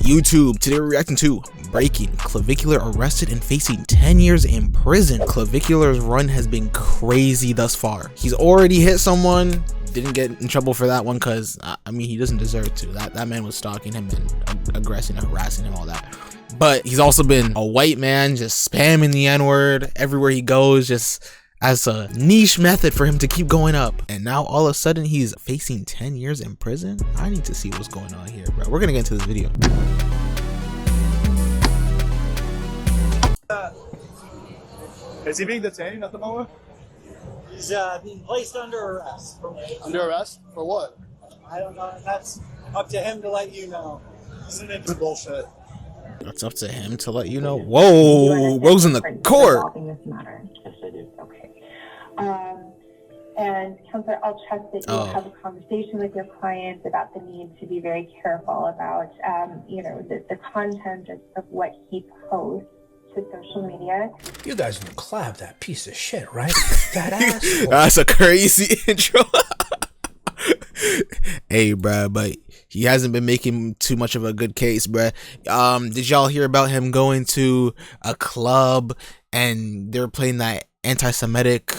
YouTube, today we're reacting to breaking Clavicular arrested and facing 10 years in prison. Clavicular's run has been crazy thus far. He's already hit someone, didn't get in trouble for that one because I mean, he doesn't deserve to. That man was stalking him and aggressing and harassing him, all that. But he's also been a white man just spamming the N-word everywhere he goes, just as a niche method for him to keep going up. And now all of a sudden he's facing 10 years in prison. I need to see what's going on here, bro. We're gonna get into this video. Is he being detained at the moment? He's being placed under arrest. Under arrest? For what? I don't know. That's up to him to let you know. Isn't it bullshit? It's up to him to let you know. Whoa, Rose in the court. This matter. Yes, I do. Okay. And Counselor, I'll trust that you have a conversation with your client about the need to be very careful about, the content of what he posts to social media. You guys know Clav, that piece of shit, right? That asshole. That's a crazy intro. Hey, bruh, but he hasn't been making too much of a good case, bruh. Did y'all hear about him going to a club and they're playing that anti-Semitic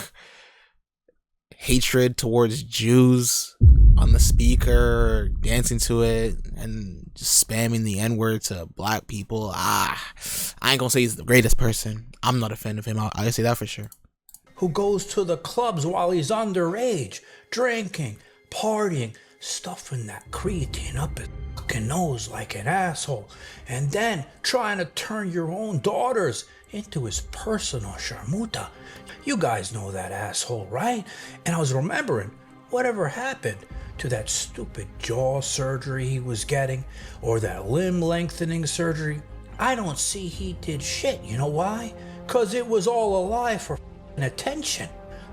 hatred towards Jews on the speaker, dancing to it, and just spamming the N-word to black people? I ain't gonna say he's the greatest person. I'm not a fan of him. I say that for sure. Who goes to the clubs while he's underage, drinking, partying, stuffing that creatine up his fucking nose like an asshole, and then trying to turn your own daughters into his personal sharmuta. You guys know that asshole, right? And I was remembering whatever happened to that stupid jaw surgery he was getting, or that limb lengthening surgery. I don't see he did shit. You know why? Because it was all a lie for attention.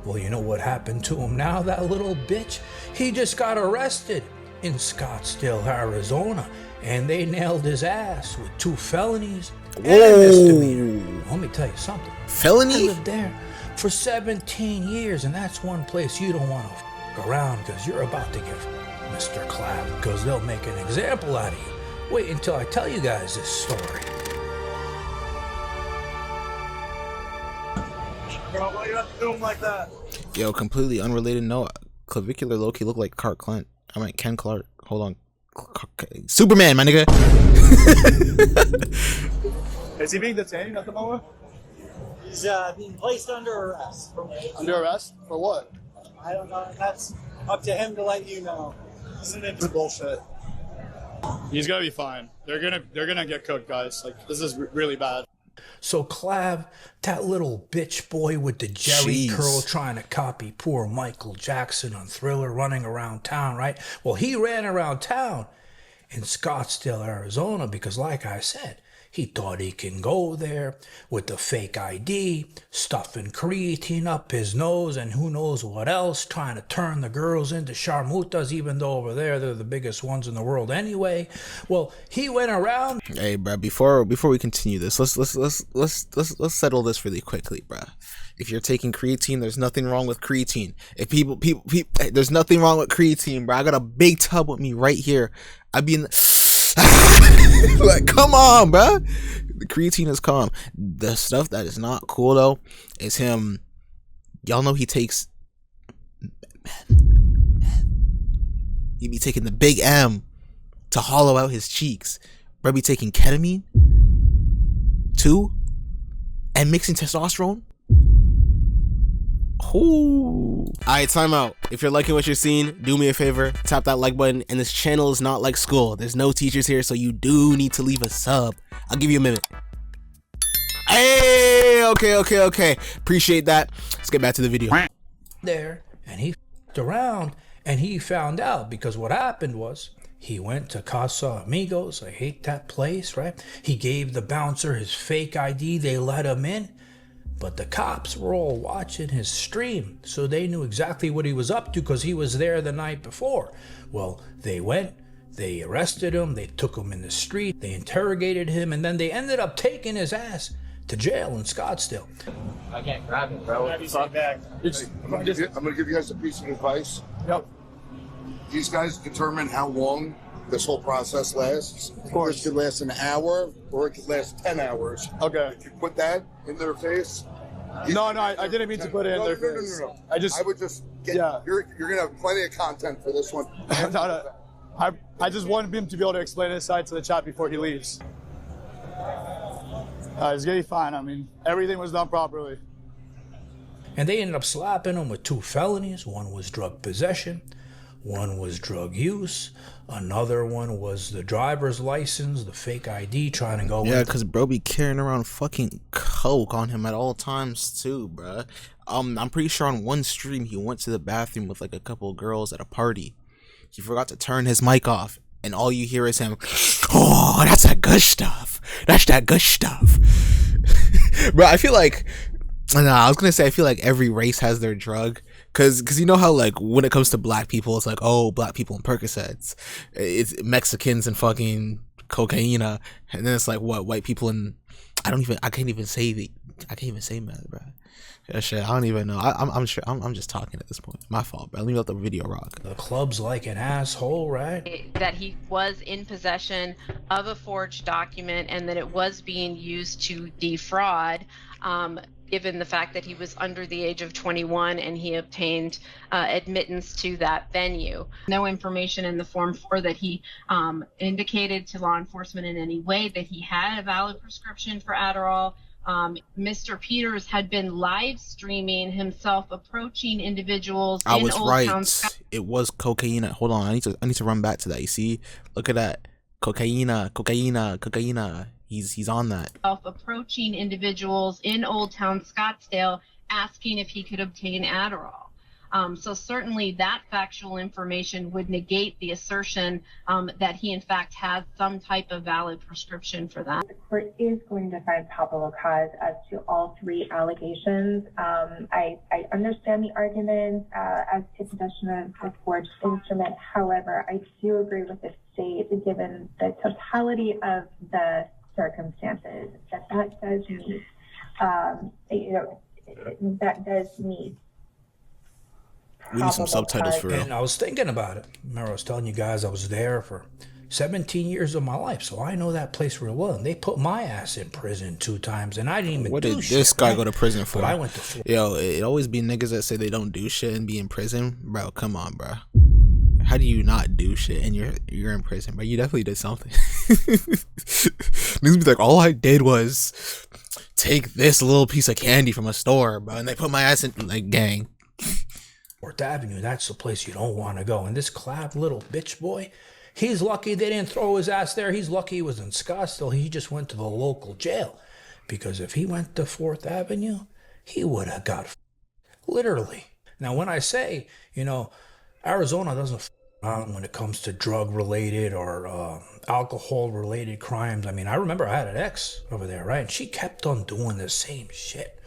Well, you know what happened to him now, that little bitch? He just got arrested in Scottsdale, Arizona, and they nailed his ass with 2 felonies and a misdemeanor. Let me tell you something. Felony? I lived there for 17 years, and that's one place you don't want to f around, because you're about to get Mr. Clav, because they'll make an example out of you. Wait until I tell you guys this story. Bro, why you have to do him like that? Yo, completely unrelated note. Clavicular low-key look like Ken Clark. Hold on. Superman, my nigga. Is he being detained at the moment? He's being placed under arrest. Under arrest? For what? I don't know. That's up to him to let you know. Isn't it bullshit? He's gonna be fine. They're gonna get cooked, guys. Like, this is really bad. So Clav, that little bitch boy with the jerry curl trying to copy poor Michael Jackson on Thriller, running around town, right? Well, he ran around town in Scottsdale, Arizona, because like I said, he thought he can go there with the fake ID, stuffing creatine up his nose and who knows what else, trying to turn the girls into sharmutas, even though over there they're the biggest ones in the world anyway. Well, he went around. Hey, bro, before we continue this, let's settle this really quickly, bro. If you're taking creatine, there's nothing wrong with creatine. If people, there's nothing wrong with creatine, bro. I got a big tub with me right here. I'd be in like, come on, bro. The creatine is calm. The stuff that is not cool though is him. Y'all know he takes he be taking the big M to hollow out his cheeks. Bro be taking ketamine too and mixing testosterone. Ooh. Alright, time out. If you're liking what you're seeing, do me a favor, tap that like button. And this channel is not like school. There's no teachers here, so you do need to leave a sub. I'll give you a minute. Hey, okay. Appreciate that. Let's get back to the video. There, and he f***ed around, and he found out, because what happened was he went to Casa Amigos. I hate that place, right? He gave the bouncer his fake ID. They let him in. But the cops were all watching his stream, so they knew exactly what he was up to because he was there the night before. Well, they went, they arrested him, they took him in the street, they interrogated him, and then they ended up taking his ass to jail in Scottsdale. I can't grab it, bro. I'm gonna give you guys a piece of advice. Yep. These guys determine how long this whole process lasts. Of course. This could last an hour or it could last 10 hours. Okay. If you put that in their face. No, I didn't mean to put it in their face. No. I would just get, Yeah. you're going to have plenty of content for this one. No. I just wanted him to be able to explain his side to the chat before he leaves. He's gonna be fine. I mean, everything was done properly. And they ended up slapping him with 2 felonies. One was drug possession, one was drug use, another one was the driver's license, the fake ID, trying to go. Yeah, because bro be carrying around fucking coke on him at all times too, bruh. I'm pretty sure on one stream he went to the bathroom with like a couple of girls at a party. He forgot to turn his mic off, and all you hear is him, oh, that's that good stuff. That's that good stuff. Bro, I feel like, I was gonna say I feel like every race has their drug. Cause you know how like when it comes to black people, it's like, oh, black people and Percocets. It's Mexicans and fucking cocaine. And then it's like what, white people and I can't even say meth, bro. Yeah, shit, I don't even know. I'm sure I'm just talking at this point. My fault, bro. Let me let the video rock. The club's like an asshole, right? That he was in possession of a forged document and that it was being used to defraud, given the fact that he was under the age of 21 and he obtained admittance to that venue. No information in the Form 4 that he indicated to law enforcement in any way that he had a valid prescription for Adderall. Mr. Peters had been live streaming himself approaching individuals. I was right. Town. It was cocaine. Hold on, I need to run back to that. You see, look at that, cocaine. He's on that. Approaching individuals in Old Town Scottsdale, asking if he could obtain Adderall. So certainly that factual information would negate the assertion that he in fact has some type of valid prescription for that. The court is going to find probable cause as to all 3 allegations. I understand the argument as to possession of a forged instrument. However, I do agree with the state, given the totality of the circumstances, that does meet, that does meet. We need some subtitles for real. And I was thinking about it. Remember, I was telling you guys I was there for 17 years of my life, so I know that place real well. And they put my ass in prison 2 times, and I didn't even What do did shit. this guy go to prison for? But I went to 4. Yo, it always be niggas that say they don't do shit and be in prison. Bro, come on, bro. How do you not do shit and you're in prison, bro? You definitely did something. Niggas be like, all I did was take this little piece of candy from a store, bro, and they put my ass in, like, gang. 4th Avenue, that's the place you don't want to go. And this clad little bitch boy, he's lucky they didn't throw his ass there. He's lucky he was in Scottsdale. He just went to the local jail. Because if he went to 4th Avenue, he would have got literally. Now, when I say, Arizona doesn't around when it comes to drug-related or alcohol-related crimes. I mean, I remember I had an ex over there, right? And she kept on doing the same shit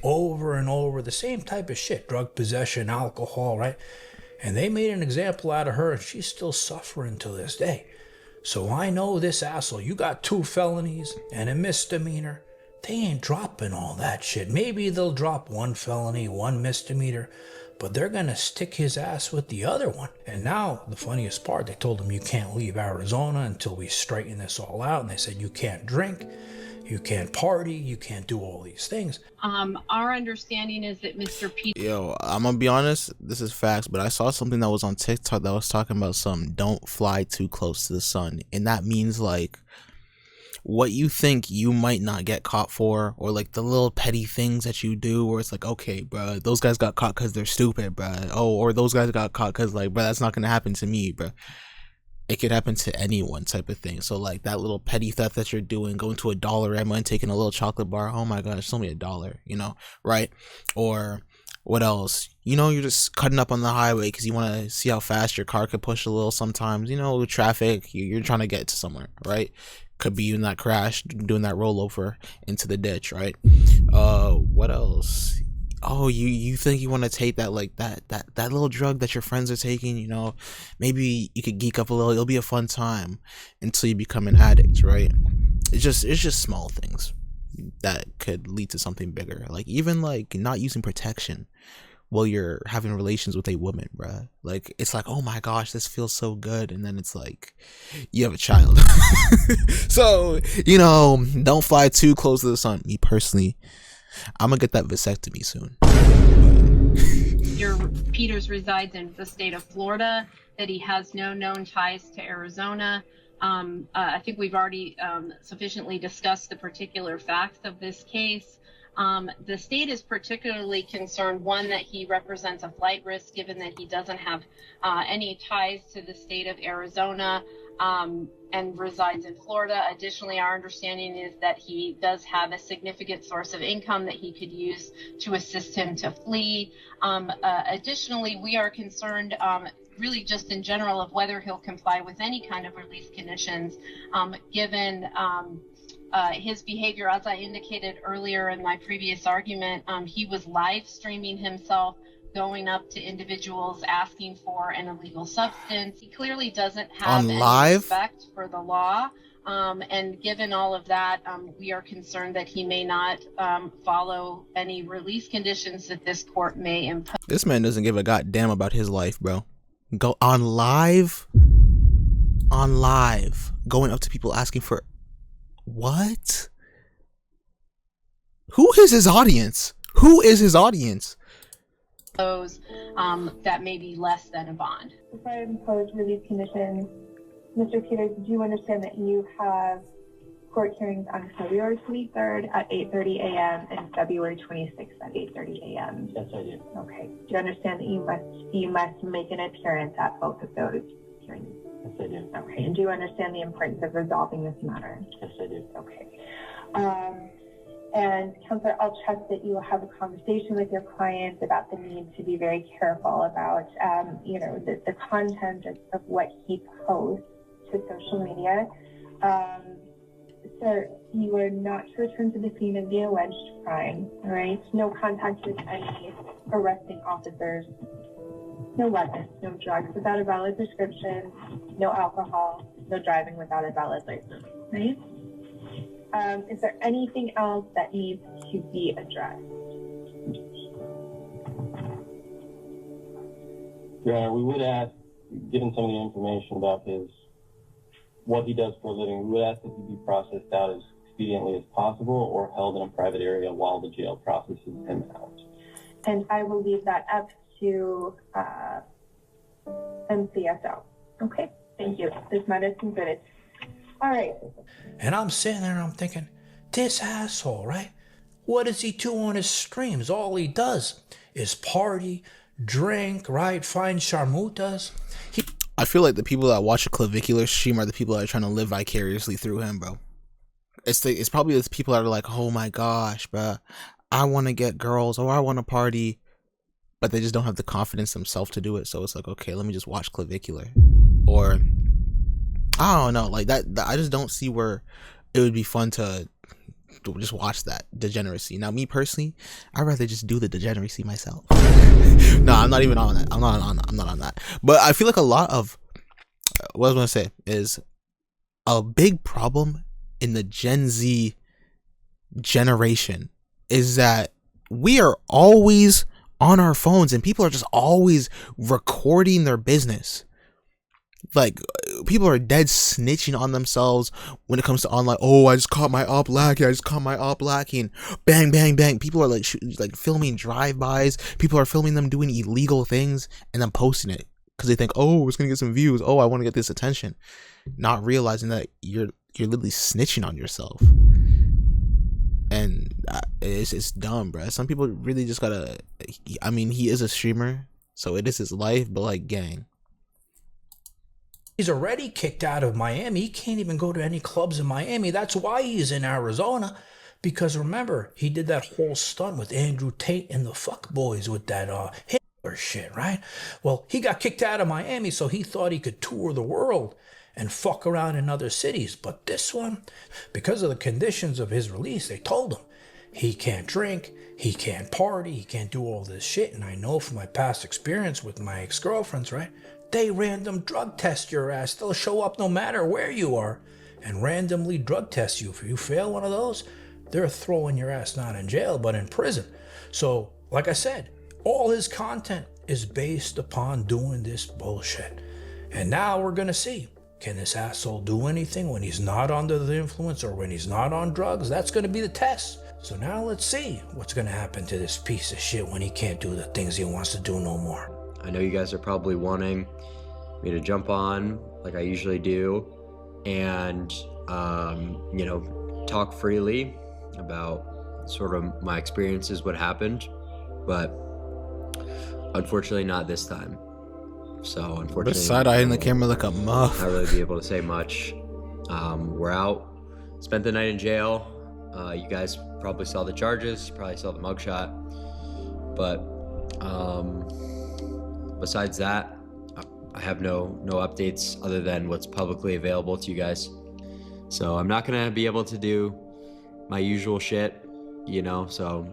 over and over, the same type of shit, drug possession, alcohol, right? And they made an example out of her, and she's still suffering to this day. So I know this asshole, you got 2 felonies and a misdemeanor. They ain't dropping all that shit. Maybe they'll drop 1 felony, 1 misdemeanor, but they're gonna stick his ass with the other one. And now, the funniest part, they told him you can't leave Arizona until we straighten this all out. And they said you can't drink, you can't party, you can't do all these things. Our understanding is that Mr. P. Yo, I'm gonna be honest, this is facts, but I saw something that was on TikTok that was talking about don't fly too close to the sun. And that means like what you think you might not get caught for, or like the little petty things that you do where it's like, okay, bro, those guys got caught because they're stupid, bro. Oh, or those guys got caught because like, bro, that's not gonna happen to me, bro. It could happen to anyone type of thing. So like that little petty theft that you're doing, going to a Dollarama and taking a little chocolate bar, oh my gosh, it's only $1, right? Or what else? You're just cutting up on the highway because you want to see how fast your car could push a little sometimes. With traffic, you're trying to get to somewhere, right? Could be in that crash, doing that rollover into the ditch, right? What else? Oh, you think you want to take that like that little drug that your friends are taking, maybe you could geek up a little, it'll be a fun time until you become an addict, right? It's just small things that could lead to something bigger. Like even like not using protection while you're having relations with a woman, bruh. Like, it's like, oh my gosh, this feels so good. And then it's like, you have a child. So, you know, don't fly too close to the sun. Me personally, I'm gonna get that vasectomy soon. Peters resides in the state of Florida, that he has no known ties to Arizona. I think we've already sufficiently discussed the particular facts of this case. The state is particularly concerned, one, that he represents a flight risk given that he doesn't have any ties to the state of Arizona and resides in Florida. Additionally, our understanding is that he does have a significant source of income that he could use to assist him to flee. Additionally, we are concerned really just in general of whether he'll comply with any kind of release conditions given his behavior. As I indicated earlier in my previous argument, he was live streaming himself going up to individuals asking for an illegal substance. He clearly doesn't have any respect for the law. And given all of that, we are concerned that he may not follow any release conditions that this court may impose. This man doesn't give a goddamn about his life, bro. Go on live, going up to people asking for what? Who is his audience? Who is his audience? Those that may be less than a bond. Before I impose release conditions, Mr. Peters, do you understand that you have court hearings on February 23rd at 8:30 a.m. and February 26th at 8:30 a.m.? Yes, I do. Okay. Do you understand that you must make an appearance at both of those hearings? Yes, I do. Okay. And do you understand the importance of resolving this matter? Yes, I do. Okay. And Counselor, I'll trust that you will have a conversation with your client about the need to be very careful about, the content of what he posts to social media. Sir, you are not to return to the scene of the alleged crime, all right? No contact with any arresting officers, no weapons, no drugs without a valid prescription, no alcohol, no driving without a valid license, right? Is there anything else that needs to be addressed? Your Honor, we would ask, given some of the information about what he does for a living, we would ask that he be processed out as expediently as possible or held in a private area while the jail processes him out. And I will leave that up to MCSO. Okay, thank you. This matter is concluded. All right. And I'm sitting there and I'm thinking, this asshole, right? What does he do on his streams? All he does is party, drink, right? Find sharmutas. I feel like the people that watch a Clavicular stream are the people that are trying to live vicariously through him, bro. It's probably the people that are like, oh my gosh, bro, I want to get girls or I want to party, but they just don't have the confidence themselves to do it. So it's like, okay, let me just watch Clavicular. Or I don't know, like that I just don't see where it would be fun to just watch that degeneracy. Now, me personally, I'd rather just do the degeneracy myself. No, I'm not even on that. I'm not on that. But I feel like a lot of what I was gonna say is a big problem in the Gen Z generation is that we are always on our phones and people are just always recording their business. Like, people are dead snitching on themselves when it comes to online. Oh, I just caught my op lacking. Bang, bang, bang. People are like filming drive-bys. People are filming them doing illegal things and then posting it because they think, oh, it's gonna get some views. Oh, I want to get this attention, not realizing that you're literally snitching on yourself. And it's dumb, bro. Some people really just gotta. I mean, he is a streamer, so it is his life. But like, gang. He's already kicked out of Miami. He can't even go to any clubs in Miami. That's why he's in Arizona. Because remember, he did that whole stunt with Andrew Tate and the fuck boys with that Hitler shit, right? Well, he got kicked out of Miami, so he thought he could tour the world and fuck around in other cities. But this one, because of the conditions of his release, they told him he can't drink, he can't party, he can't do all this shit. And I know from my past experience with my ex-girlfriends, right? They random drug test your ass. They'll show up no matter where you are and randomly drug test you. If you fail one of those, they're throwing your ass not in jail, but in prison. So, like I said, All his content is based upon doing this bullshit. And now we're gonna see, can this asshole do anything when he's not under the influence or when he's not on drugs? That's gonna be the test. So now let's see what's gonna happen to this piece of shit when he can't do the things he wants to do no more. I know you guys are probably wanting me to jump on like I usually do and, you know, talk freely about sort of my experiences, what happened, but unfortunately not this time. So unfortunately, side-eyeing the camera like a muff. Not really be able to say much. We're out. Spent the night in jail. You guys probably saw the charges. You probably saw the mugshot. But besides that, I have no updates other than what's publicly available to you guys. So I'm not gonna be able to do my usual shit, you know. So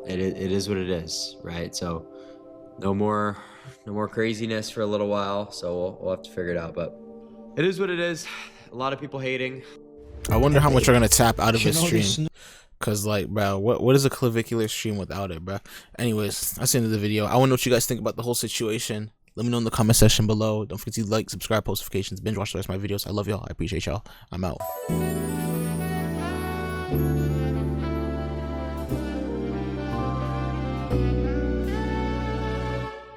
it is what it is, right? So no more craziness for a little while. So we'll have to figure it out. But it is what it is. A lot of people hating. I wonder how much are gonna tap out of his stream. Cause like, bro, what is a clavicular stream without it, bro? Anyways, that's the end of the video. I want to know what you guys think about the whole situation. Let me know in the comment section below. Don't forget to like, subscribe, post notifications, binge watch the rest of my videos. I love y'all. I appreciate y'all. I'm out.